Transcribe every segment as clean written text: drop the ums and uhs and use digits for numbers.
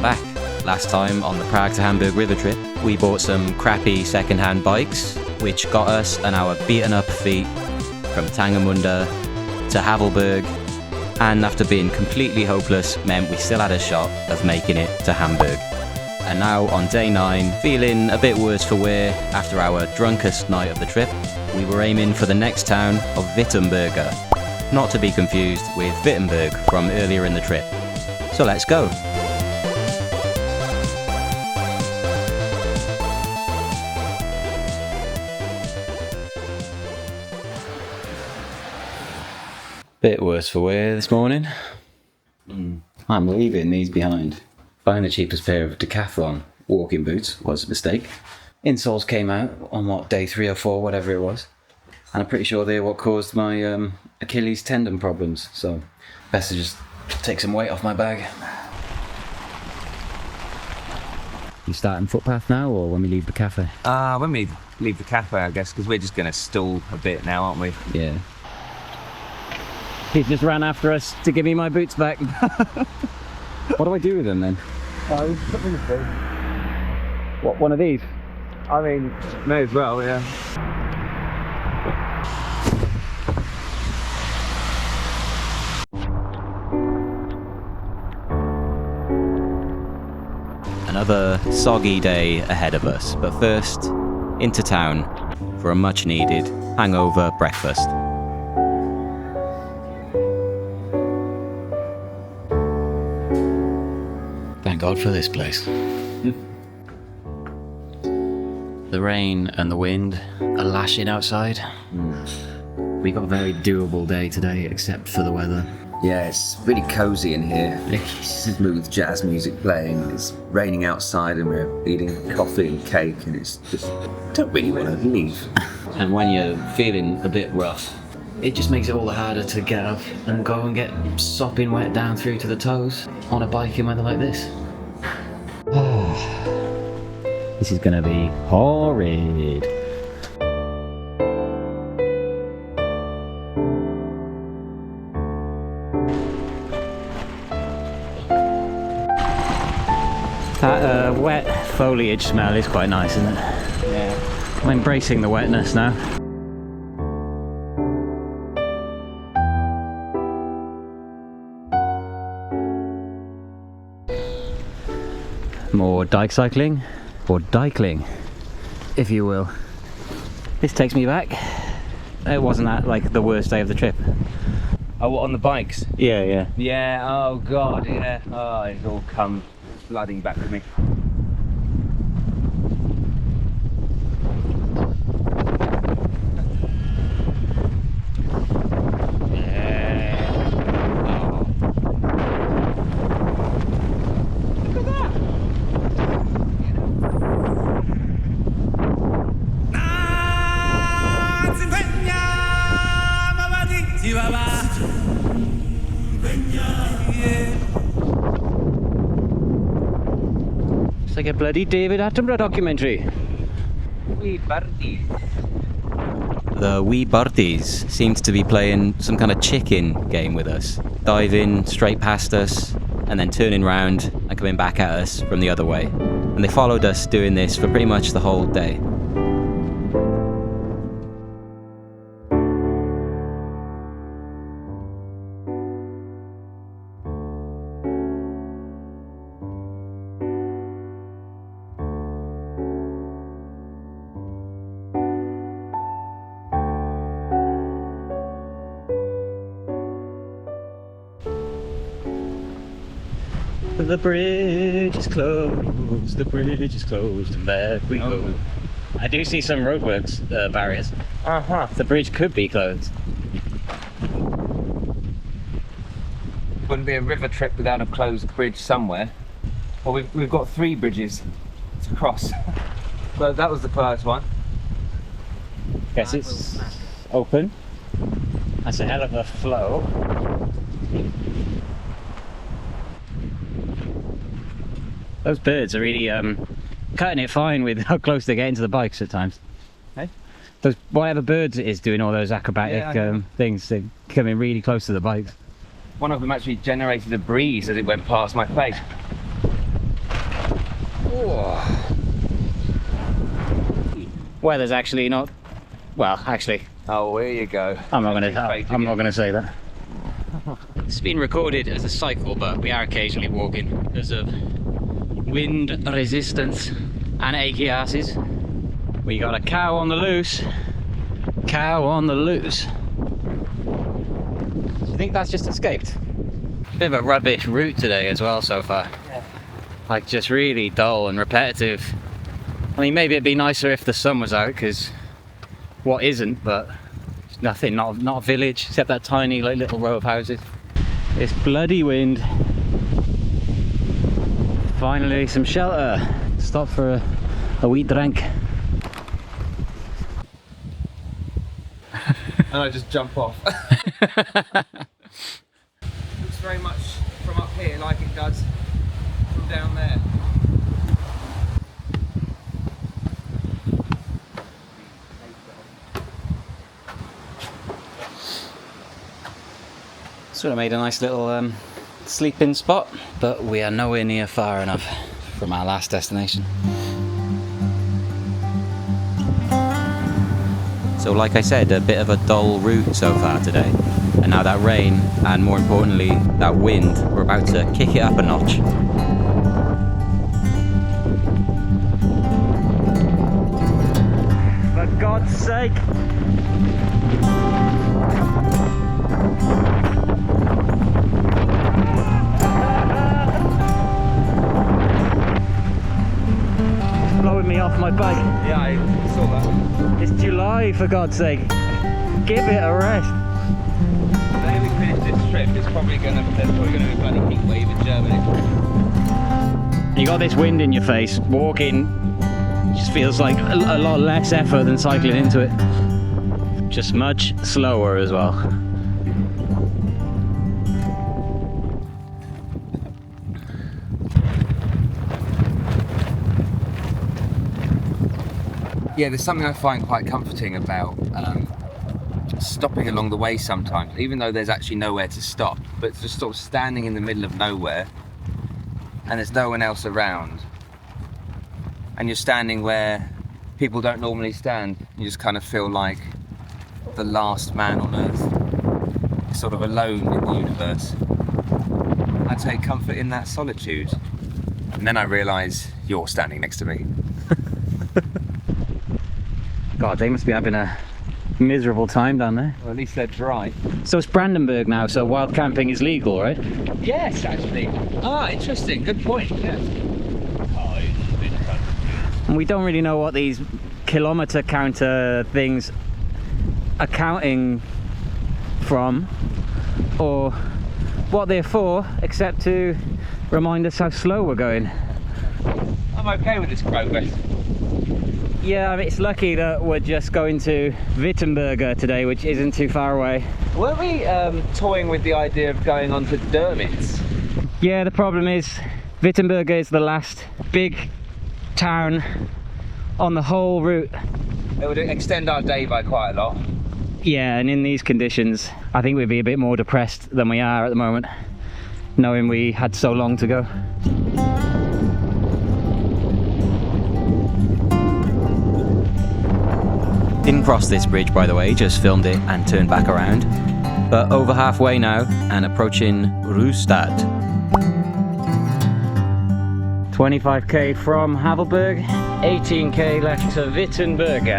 welcome back. Last time on the Prague to Hamburg river trip, we bought some crappy second-hand bikes, which got us and our beaten-up feet from Tangermünde to Havelberg, and after being completely hopeless, meant we still had a shot of making it to Hamburg. And now on day 9, feeling a bit worse for wear after our drunkest night of the trip, we were aiming for the next town of Wittenberge, not to be confused with Wittenberg from earlier in the trip. So let's go! Bit worse for wear this morning. I'm leaving these behind. Buying the cheapest pair of Decathlon walking boots was a mistake. Insoles came out on what, day 3 or 4, whatever it was. And I'm pretty sure they're what caused my Achilles tendon problems. So best to just take some weight off my bag. You starting footpath now, or when we leave the cafe? When we leave the cafe, I guess, because we're just going to stall a bit now, aren't we? Yeah. He just ran after us to give me my boots back. What do I do with them then? Put them in the fridge. What, one of these? I mean, may as well, yeah. Another soggy day ahead of us, but first, into town for a much needed hangover breakfast. Thank God for this place. The rain and the wind are lashing outside. We got a very doable day today, except for the weather. Yeah, it's really cosy in here. Smooth jazz music playing. It's raining outside and we're eating coffee and cake, and it's just don't really want to leave. And when you're feeling a bit rough, it just makes it all the harder to get up and go and get sopping wet down through to the toes on a bike in weather like this. This is gonna be horrid. That wet foliage smell is quite nice, isn't it? Yeah. I'm embracing the wetness now. More dyke cycling, or Dycling, if you will. This takes me back. It wasn't that like the worst day of the trip. Oh, what, on the bikes? Yeah. Yeah, oh God, yeah. Oh, it's all come flooding back to me. It's like a bloody David Attenborough documentary. Wee birdies. The wee birdies seems to be playing some kind of chicken game with us. Diving straight past us and then turning round and coming back at us from the other way. And they followed us doing this for pretty much the whole day. The bridge is closed, the bridge is closed, and back we go. I do see some roadworks barriers. The bridge could be closed. Wouldn't be a river trip without a closed bridge somewhere. Well, we've got 3 bridges to cross. Well, that was the first one. Guess it's open. That's a hell of a flow. Those birds are really cutting it fine with how close they're getting to the bikes at times. Hey? Those, whatever birds it is doing all those acrobatic things, they're coming really close to the bikes. One of them actually generated a breeze as it went past my face. Oh. Weather's actually not, well, actually, Oh, here you go. I'm not gonna say that. It's been recorded as a cycle, but we are occasionally walking because of wind resistance and achy asses. We got a cow on the loose. Cow on the loose. Do you think that's just escaped? Bit of a rubbish route today as well so far. Yeah. Like just really dull and repetitive. I mean, maybe it'd be nicer if the sun was out, because what isn't, but it's nothing, not a village except that tiny like little row of houses. It's bloody wind. Finally some shelter. Stop for a wee drink. And I just jump off. Looks very much from up here like it does from down there. Sort of made a nice little sleeping spot, but we are nowhere near far enough from our last destination. So like I said, a bit of a dull route so far today. And now that rain, and more importantly, that wind, we're about to kick it up a notch. For God's sake! It's blowing me off my bike. Yeah, I saw that. It's July, for God's sake. Give it a rest. The day we finish this trip, there's probably going to be a bloody heat wave in Germany. You got this wind in your face, walking just feels like a lot less effort than cycling into it. Just much slower as well. Yeah, there's something I find quite comforting about stopping along the way sometimes, even though there's actually nowhere to stop, but just sort of standing in the middle of nowhere and there's no one else around. And you're standing where people don't normally stand. You just kind of feel like the last man on earth, sort of alone in the universe. I take comfort in that solitude. And then I realise you're standing next to me. God, they must be having a miserable time down there. Well, at least they're dry. So it's Brandenburg now, so wild camping is legal, right? Yes, actually. Ah, interesting. Good point. Yeah. And we don't really know what these kilometre counter things are counting from, or what they're for, except to remind us how slow we're going. I'm okay with this progress. Yeah, I mean, it's lucky that we're just going to Wittenberge today, which isn't too far away. Weren't we toying with the idea of going on to Dürmitz? Yeah, the problem is Wittenberge is the last big town on the whole route. It would extend our day by quite a lot. Yeah, and in these conditions, I think we'd be a bit more depressed than we are at the moment, knowing we had so long to go. Didn't cross this bridge, by the way, just filmed it and turned back around. But over halfway now and approaching Rustad. 25k from Havelberg, 18k left to Wittenberge.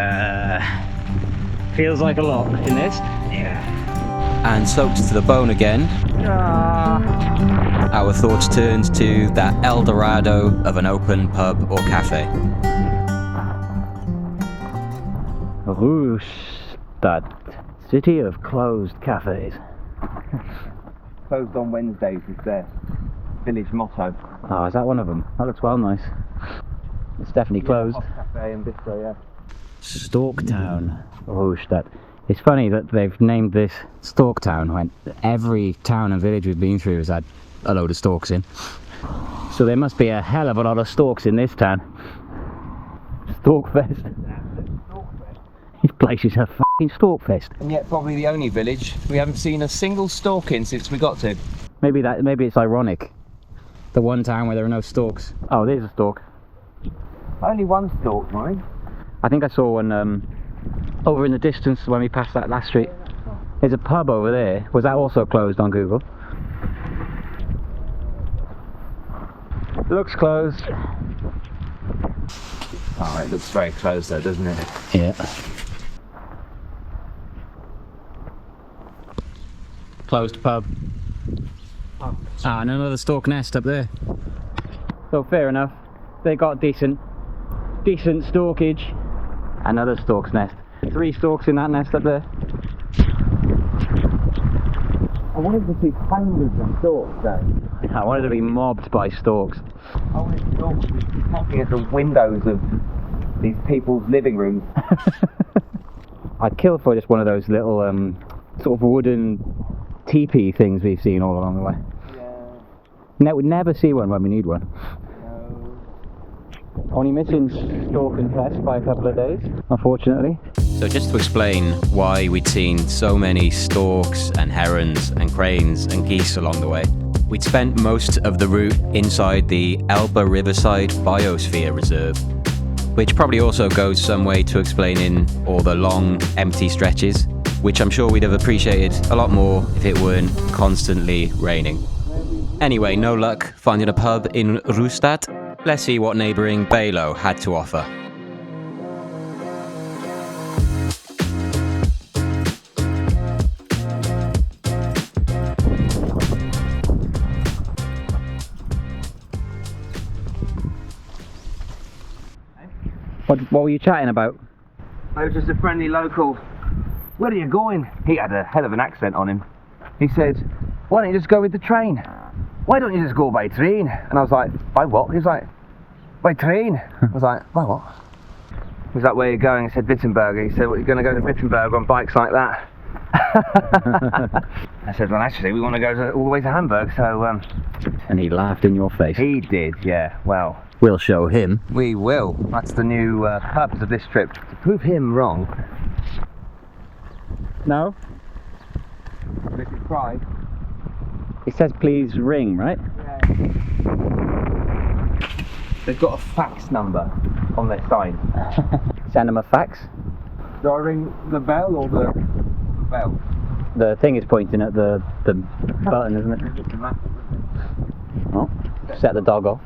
Feels like a lot in this. Yeah. And soaked to the bone again. Our thoughts turned to that El Dorado of an open pub or cafe. Rustad, city of closed cafes. Closed on Wednesdays is their village motto. Oh, is that one of them? That looks well nice. It's definitely closed. Hot cafe and bistro, yeah. Storktown, Rustad. It's funny that they've named this Storktown when every town and village we've been through has had a load of storks in. So there must be a hell of a lot of storks in this town. Storkfest. This place is a fucking storkfest. And yet probably the only village we haven't seen a single stork in since we got to. Maybe it's ironic. The one town where there are no storks. Oh, there's a stork. Only one stalk, mine. I think I saw one over in the distance when we passed that last street. There's a pub over there. Was that also closed on Google? Looks closed. Oh, it looks very closed though, doesn't it? Yeah. Closed pub. Ah, and another stork nest up there. So fair enough. They got decent storkage. Another stork's nest. 3 storks in that nest up there. I wanted to see hundreds of storks though. I wanted to be mobbed by storks. I wanted storks knocking at the windows of these people's living rooms. I'd kill for just one of those little sort of wooden teepee things we've seen all along the way. Yeah. We'd never see one when we need one. No. Only missing stork and pest by a couple of days, unfortunately. So just to explain why we'd seen so many storks and herons and cranes and geese along the way, we'd spent most of the route inside the Elbe riverside biosphere reserve, which probably also goes some way to explaining all the long, empty stretches, which I'm sure we'd have appreciated a lot more if it weren't constantly raining. Anyway, no luck finding a pub in Rustadt. Let's see what neighbouring Belo had to offer. What were you chatting about? I was just a friendly local. Where are you going? He had a hell of an accent on him. He said, why don't you just go with the train? Why don't you just go by train? And I was like, by what? He was like, by train. I was like, by what? He was like, where are you going? I said, Wittenberge. He said, what, you're going to go to Wittenberge on bikes like that? I said, well, actually, we want to go all the way to Hamburg, so... And he laughed in your face. He did, yeah, well... We'll show him. We will. That's the new purpose of this trip, to prove him wrong. No? This is Prague. It says please ring, right? Yeah. They've got a fax number on their sign. Send them a fax. Do I ring the bell or the bell? The thing is pointing at the button, isn't it? Oh, set the dog off.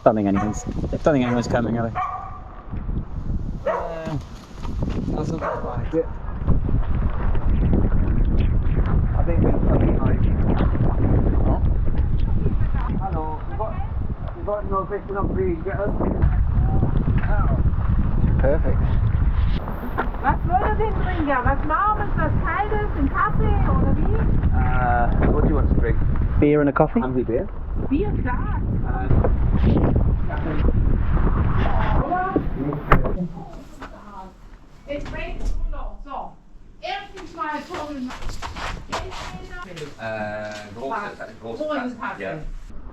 Don't think anyone's coming, are they? Doesn't look like it. I think it's something like... Oh. Hello, you got no fishing up for you, get us? Perfect. Was würde denn trinken? Was Warmes, was Kaltes, einen Kaffee oder wie? What do you want to drink? Beer and a coffee? Haben Sie Bier? Bier, klar. Jetzt bringt es noch. So. Erstens mal Tunnel. Großes Kaffee. Yeah.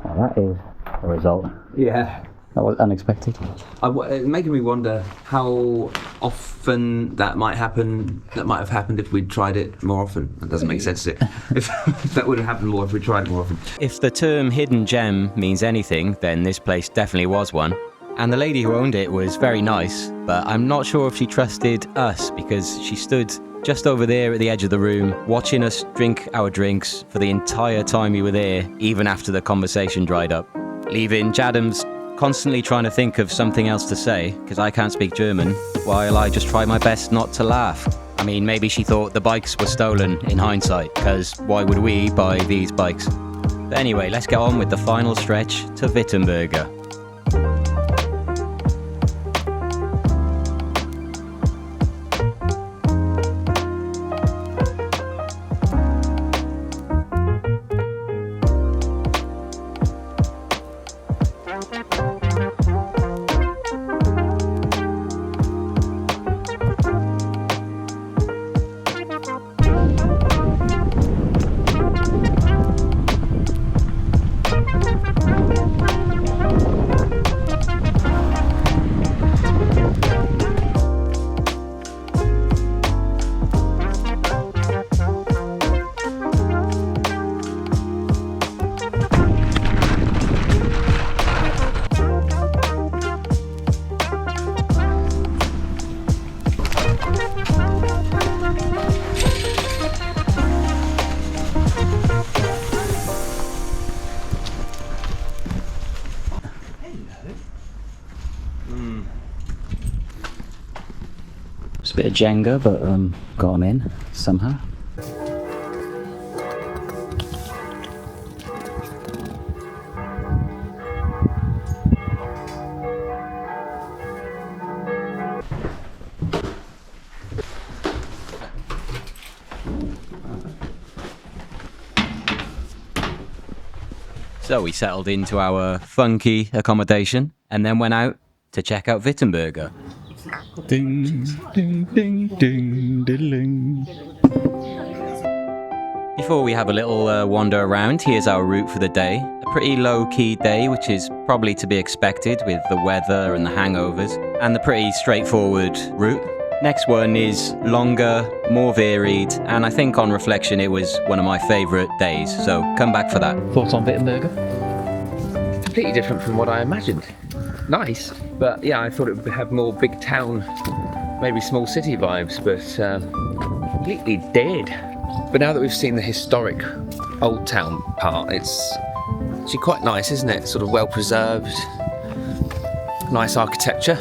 Oh, that is a result. Yeah. That was unexpected. It's making me wonder how often that might happen. That might have happened if we'd tried it more often. That doesn't make sense, does it? If that would have happened more if we tried it more often. If the term hidden gem means anything, then this place definitely was one. And the lady who owned it was very nice, but I'm not sure if she trusted us because she stood just over there at the edge of the room, watching us drink our drinks for the entire time we were there, even after the conversation dried up. Leaving Jadams constantly trying to think of something else to say, because I can't speak German, while I just try my best not to laugh. I mean, maybe she thought the bikes were stolen in hindsight, because why would we buy these bikes? But anyway, let's get on with the final stretch to Wittenberge. It's a bit of Jenga, but got them in somehow. So we settled into our funky accommodation and then went out to check out Wittenberge. Ding, ding, ding, ding, diddling. Before we have a little wander around, here's our route for the day. A pretty low-key day, which is probably to be expected with the weather and the hangovers, and the pretty straightforward route. Next one is longer, more varied, and I think on reflection it was one of my favourite days, so come back for that. Thoughts on Wittenberge? Completely different from what I imagined. Nice, but yeah, I thought it would have more big town, maybe small city vibes, but completely dead. But now that we've seen the historic old town part, it's actually quite nice, isn't it? Sort of well preserved, nice architecture.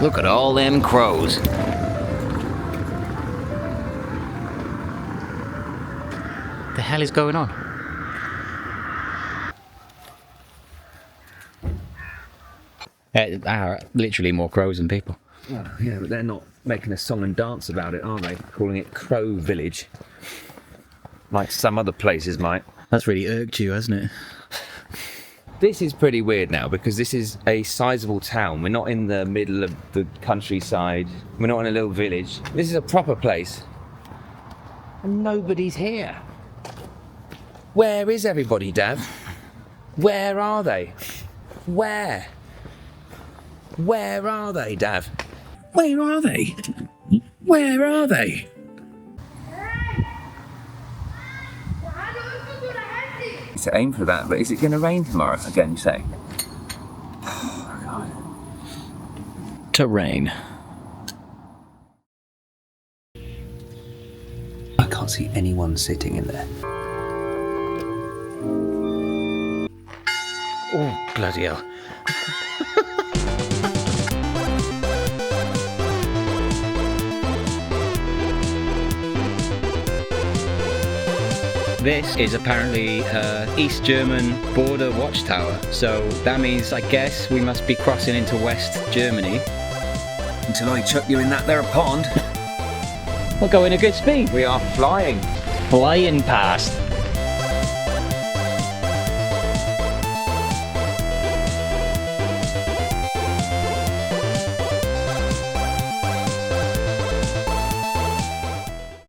Look at all them crows. The hell is going on? There are literally more crows than people. Oh, yeah, but they're not making a song and dance about it, are they? Calling it Crow Village. Like some other places might. That's really irked you, hasn't it? This is pretty weird now because this is a sizable town. We're not in the middle of the countryside. We're not in a little village. This is a proper place. And nobody's here. Where is everybody, Dav? Where are they? Where? Where are they, Dav? Where are they? Where are they? To aim for that, but is it going to rain tomorrow again, you say? Oh, God. To rain. I can't see anyone sitting in there. Oh, bloody hell. This is apparently East German border watchtower, so that means, I guess, we must be crossing into West Germany. Until I chuck you in that there pond. We're going a good speed. We are flying. Flying past.